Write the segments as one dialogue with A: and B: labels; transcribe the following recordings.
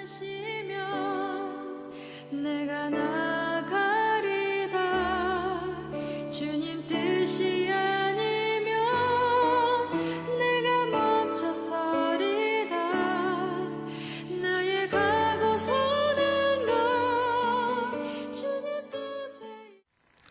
A: 하시면 내가 나가리다. 주님 뜻이 아니면 내가 멈춰서리다. 나의 가고 서는 것 주님 뜻에.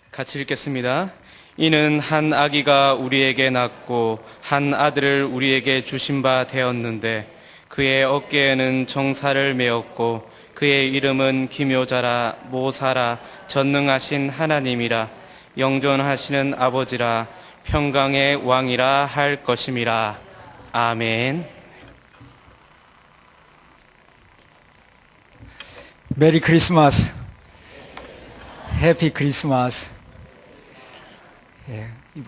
B: 같이 읽겠습니다. 이는 한 아기가 우리에게 낳고 한 아들을 우리에게 주신 바 되었는데 그의 어깨에는 정사를 메었고 그의 이름은 기묘자라 모사라 전능하신 하나님이라 영존하시는 아버지라 평강의 왕이라 할 것임이라. 아멘.
C: 메리 크리스마스. 해피 크리스마스.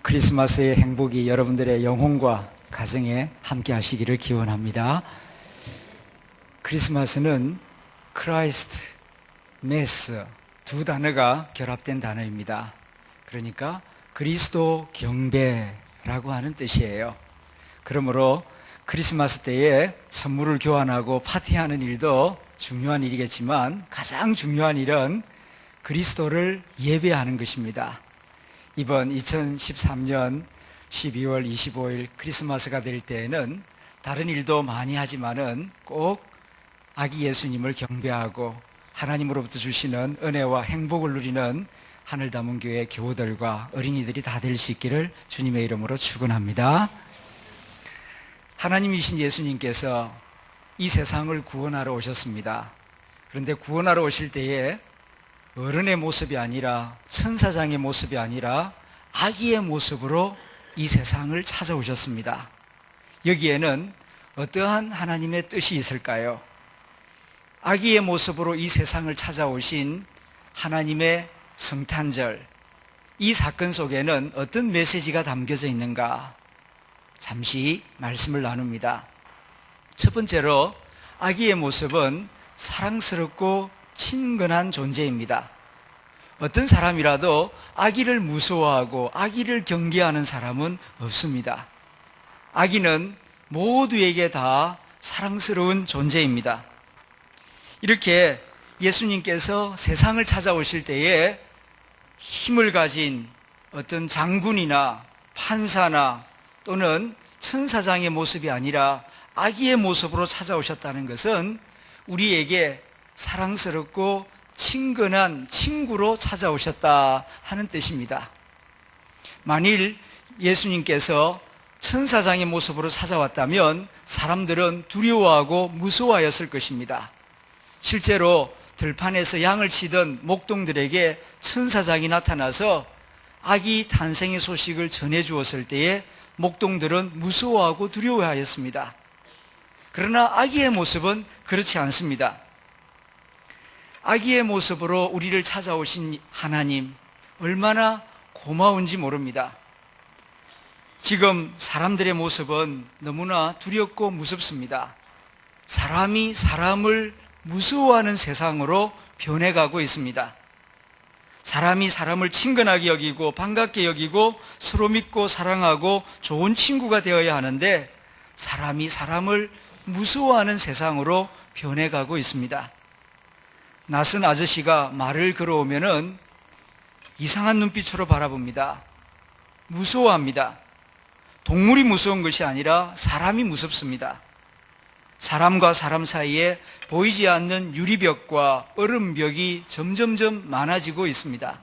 C: 크리스마스의 행복이 여러분들의 영혼과 가정에 함께 하시기를 기원합니다. 크리스마스는 크라이스트, 메스 두 단어가 결합된 단어입니다. 그러니까 그리스도 경배라고 하는 뜻이에요. 그러므로 크리스마스 때에 선물을 교환하고 파티하는 일도 중요한 일이겠지만 가장 중요한 일은 그리스도를 예배하는 것입니다. 이번 2013년 12월 25일 크리스마스가 될 때에는 다른 일도 많이 하지만은 꼭 아기 예수님을 경배하고 하나님으로부터 주시는 은혜와 행복을 누리는 하늘다문교회 교우들과 어린이들이 다 될 수 있기를 주님의 이름으로 축원합니다. 하나님이신 예수님께서 이 세상을 구원하러 오셨습니다. 그런데 구원하러 오실 때에 어른의 모습이 아니라 천사장의 모습이 아니라 아기의 모습으로 이 세상을 찾아오셨습니다. 여기에는 어떠한 하나님의 뜻이 있을까요? 아기의 모습으로 이 세상을 찾아오신 하나님의 성탄절, 이 사건 속에는 어떤 메시지가 담겨져 있는가? 잠시 말씀을 나눕니다. 첫 번째로 아기의 모습은 사랑스럽고 친근한 존재입니다. 어떤 사람이라도 아기를 무서워하고 아기를 경계하는 사람은 없습니다. 아기는 모두에게 다 사랑스러운 존재입니다. 이렇게 예수님께서 세상을 찾아오실 때에 힘을 가진 어떤 장군이나 판사나 또는 천사장의 모습이 아니라 아기의 모습으로 찾아오셨다는 것은 우리에게 사랑스럽고 친근한 친구로 찾아오셨다 하는 뜻입니다. 만일 예수님께서 천사장의 모습으로 찾아왔다면 사람들은 두려워하고 무서워하였을 것입니다. 실제로 들판에서 양을 치던 목동들에게 천사장이 나타나서 아기 탄생의 소식을 전해주었을 때에 목동들은 무서워하고 두려워하였습니다. 그러나 아기의 모습은 그렇지 않습니다. 아기의 모습으로 우리를 찾아오신 하나님, 얼마나 고마운지 모릅니다. 지금 사람들의 모습은 너무나 두렵고 무섭습니다. 사람이 사람을 무서워하는 세상으로 변해가고 있습니다. 사람이 사람을 친근하게 여기고 반갑게 여기고 서로 믿고 사랑하고 좋은 친구가 되어야 하는데 사람이 사람을 무서워하는 세상으로 변해가고 있습니다. 낯선 아저씨가 말을 걸어오면은 이상한 눈빛으로 바라봅니다. 무서워합니다. 동물이 무서운 것이 아니라 사람이 무섭습니다. 사람과 사람 사이에 보이지 않는 유리벽과 얼음벽이 점점점 많아지고 있습니다.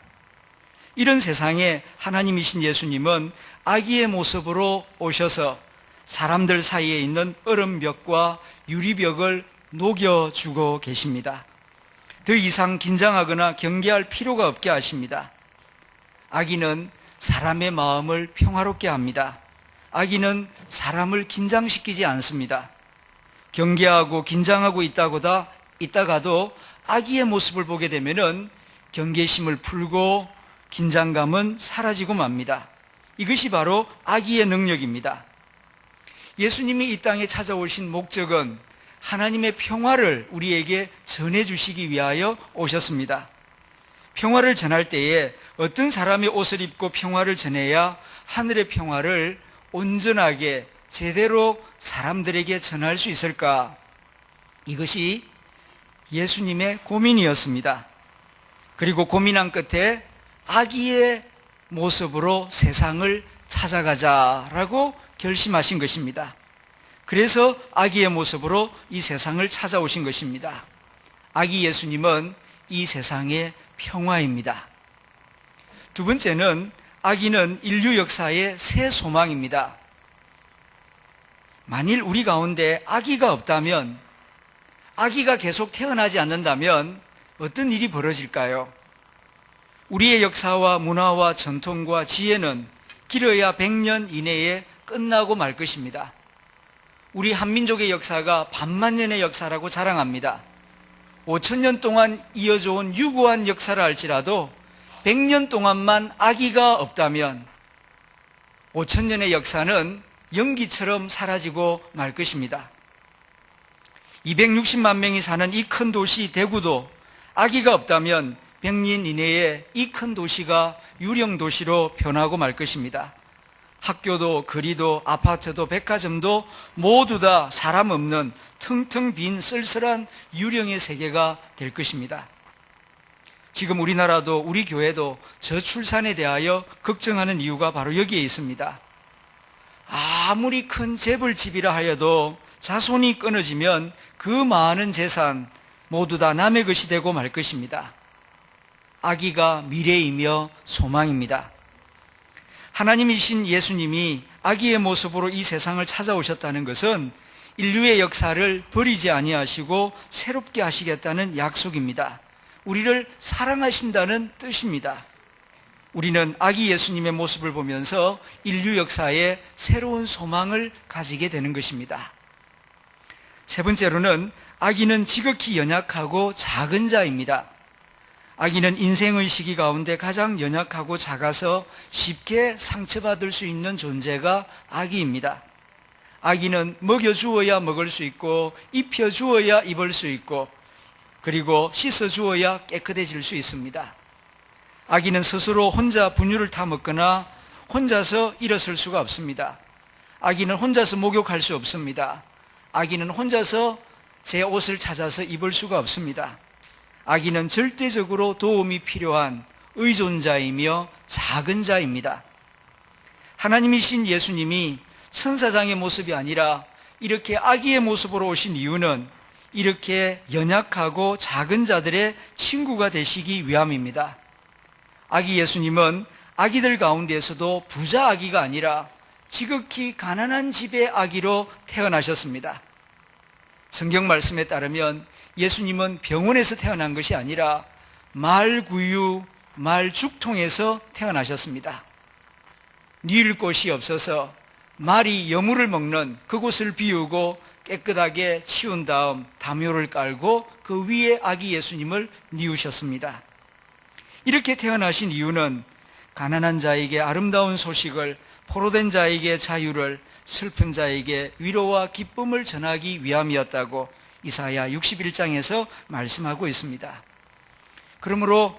C: 이런 세상에 하나님이신 예수님은 아기의 모습으로 오셔서 사람들 사이에 있는 얼음벽과 유리벽을 녹여주고 계십니다. 더 이상 긴장하거나 경계할 필요가 없게 하십니다. 아기는 사람의 마음을 평화롭게 합니다. 아기는 사람을 긴장시키지 않습니다. 경계하고 긴장하고 있다가도 아기의 모습을 보게 되면은 경계심을 풀고 긴장감은 사라지고 맙니다. 이것이 바로 아기의 능력입니다. 예수님이 이 땅에 찾아오신 목적은 하나님의 평화를 우리에게 전해주시기 위하여 오셨습니다. 평화를 전할 때에 어떤 사람의 옷을 입고 평화를 전해야 하늘의 평화를 온전하게 제대로 사람들에게 전할 수 있을까? 이것이 예수님의 고민이었습니다. 그리고 고민한 끝에 아기의 모습으로 세상을 찾아가자라고 결심하신 것입니다. 그래서 아기의 모습으로 이 세상을 찾아오신 것입니다. 아기 예수님은 이 세상의 평화입니다. 두 번째는 아기는 인류 역사의 새 소망입니다. 만일 우리 가운데 아기가 없다면, 아기가 계속 태어나지 않는다면 어떤 일이 벌어질까요? 우리의 역사와 문화와 전통과 지혜는 길어야 100년 이내에 끝나고 말 것입니다. 우리 한민족의 역사가 반만년의 역사라고 자랑합니다. 5,000년 동안 이어져 온 유구한 역사를 알지라도 100년 동안만 아기가 없다면 5,000년의 역사는 연기처럼 사라지고 말 것입니다. 260만 명이 사는 이 큰 도시 대구도 아기가 없다면 100년 이내에 이 큰 도시가 유령 도시로 변하고 말 것입니다. 학교도 거리도 아파트도 백화점도 모두 다 사람 없는 텅텅 빈 쓸쓸한 유령의 세계가 될 것입니다. 지금 우리나라도 우리 교회도 저출산에 대하여 걱정하는 이유가 바로 여기에 있습니다. 아무리 큰 재벌집이라 하여도 자손이 끊어지면 그 많은 재산 모두 다 남의 것이 되고 말 것입니다. 아기가 미래이며 소망입니다. 하나님이신 예수님이 아기의 모습으로 이 세상을 찾아오셨다는 것은 인류의 역사를 버리지 아니하시고 새롭게 하시겠다는 약속입니다. 우리를 사랑하신다는 뜻입니다. 우리는 아기 예수님의 모습을 보면서 인류 역사에 새로운 소망을 가지게 되는 것입니다. 세 번째로는 아기는 지극히 연약하고 작은 자입니다. 아기는 인생의 시기 가운데 가장 연약하고 작아서 쉽게 상처받을 수 있는 존재가 아기입니다. 아기는 먹여주어야 먹을 수 있고 입혀주어야 입을 수 있고 그리고 씻어주어야 깨끗해질 수 있습니다. 아기는 스스로 혼자 분유를 타 먹거나 혼자서 일어설 수가 없습니다. 아기는 혼자서 목욕할 수 없습니다. 아기는 혼자서 제 옷을 찾아서 입을 수가 없습니다. 아기는 절대적으로 도움이 필요한 의존자이며 작은 자입니다. 하나님이신 예수님이 천사장의 모습이 아니라 이렇게 아기의 모습으로 오신 이유는 이렇게 연약하고 작은 자들의 친구가 되시기 위함입니다. 아기 예수님은 아기들 가운데에서도 부자 아기가 아니라 지극히 가난한 집의 아기로 태어나셨습니다. 성경 말씀에 따르면 예수님은 병원에서 태어난 것이 아니라 말구유, 말죽통에서 태어나셨습니다. 뉘을 곳이 없어서 말이 여물을 먹는 그곳을 비우고 깨끗하게 치운 다음 담요를 깔고 그 위에 아기 예수님을 뉘우셨습니다. 이렇게 태어나신 이유는 가난한 자에게 아름다운 소식을, 포로된 자에게 자유를, 슬픈 자에게 위로와 기쁨을 전하기 위함이었다고 이사야 61장에서 말씀하고 있습니다. 그러므로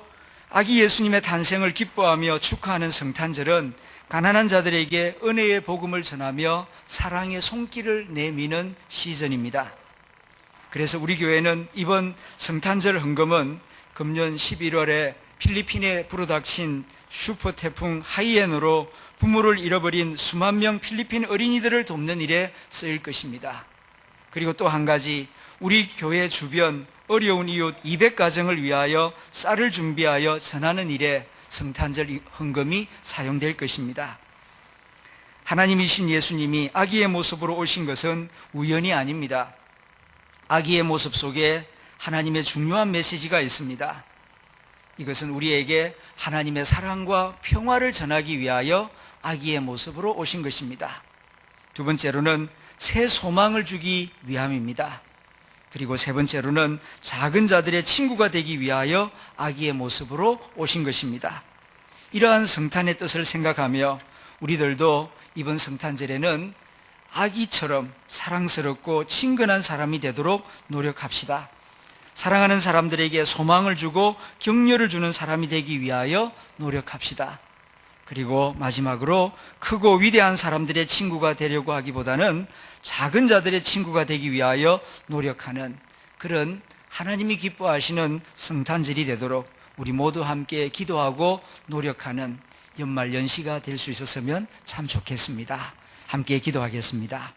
C: 아기 예수님의 탄생을 기뻐하며 축하하는 성탄절은 가난한 자들에게 은혜의 복음을 전하며 사랑의 손길을 내미는 시즌입니다. 그래서 우리 교회는 이번 성탄절 헌금은 금년 11월에 필리핀에 불어닥친 슈퍼태풍 하이엔으로 부모를 잃어버린 수만 명 필리핀 어린이들을 돕는 일에 쓰일 것입니다. 그리고 또 한 가지, 우리 교회 주변 어려운 이웃 200가정을 위하여 쌀을 준비하여 전하는 일에 성탄절 헌금이 사용될 것입니다. 하나님이신 예수님이 아기의 모습으로 오신 것은 우연이 아닙니다. 아기의 모습 속에 하나님의 중요한 메시지가 있습니다. 이것은 우리에게 하나님의 사랑과 평화를 전하기 위하여 아기의 모습으로 오신 것입니다. 두 번째로는 새 소망을 주기 위함입니다. 그리고 세 번째로는 작은 자들의 친구가 되기 위하여 아기의 모습으로 오신 것입니다. 이러한 성탄의 뜻을 생각하며 우리들도 이번 성탄절에는 아기처럼 사랑스럽고 친근한 사람이 되도록 노력합시다. 사랑하는 사람들에게 소망을 주고 격려를 주는 사람이 되기 위하여 노력합시다. 그리고 마지막으로 크고 위대한 사람들의 친구가 되려고 하기보다는 작은 자들의 친구가 되기 위하여 노력하는 그런 하나님이 기뻐하시는 성탄절이 되도록 우리 모두 함께 기도하고 노력하는 연말 연시가 될 수 있었으면 참 좋겠습니다. 함께 기도하겠습니다.